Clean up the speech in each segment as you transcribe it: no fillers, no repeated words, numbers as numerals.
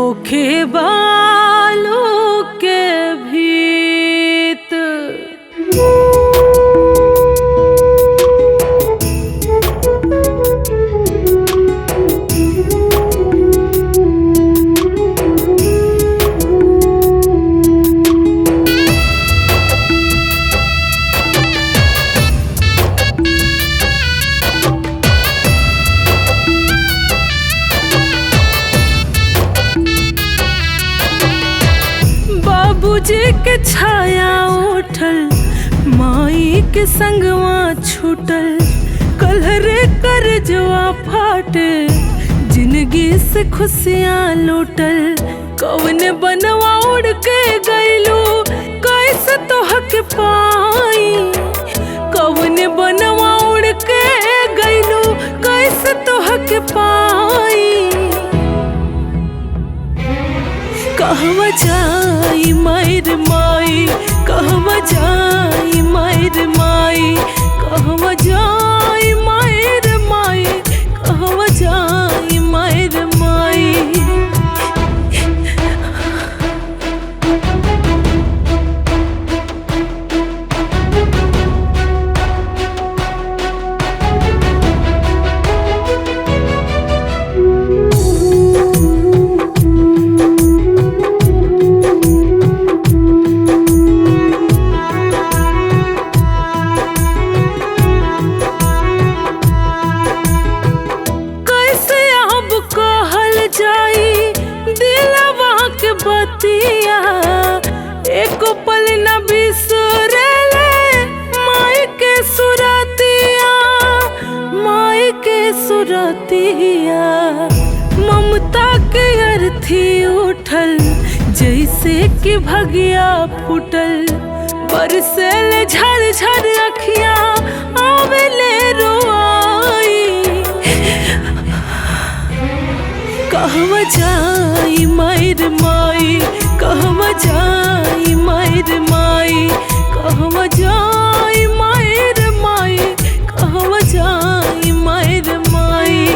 होखे बालू के भीत। बाबूजी के छाया उठल, माई के संगवा छूटल, कलहरे कर जुआ फाटे, जिंदगी से खुशियाँ लूटल। कौन बनवा उड़ के गईलू, कैसे तोहक पाई। कौन बनवा उड़ के गईलू, कैसे तोहक पाई। कहवा जाई मायर माई, कहवा जाई मायर माई, कहवा जाई मायर माई, कहवा जाई मायर माई। बतिया एक पल न बिसरेले, माई के सुरतिया, माई के सुरतिया। ममता के अर्थी उठल, जैसे कि भगिया फूटल, बरसेले झर झर अखियाँ, आवेले रोआई। कहवा जाई मायर माई, कहवा जाई मायर माई, कहवा जाई मायर माई, कहवा जाई मायर माई।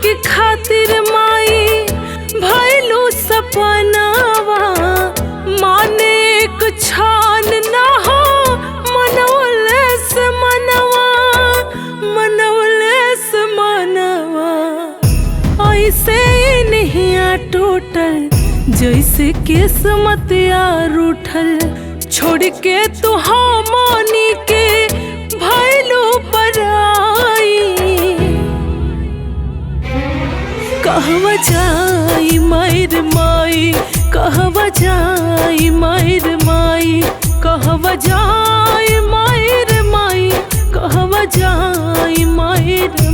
के खातिर माई भइलू सपनावा, माने एक छान ना हो, मनौले से मनवा, मनौले से मनवा। ऐसे नहिया टूटल, जैसे किस्मतिया रूठल, छोड़ के तू हमनी के भइलू पराई। कहवा जाई मायर माई, कहवा जाई मायर माई, कहवा जाई मायर माई, कहवा जाई मायर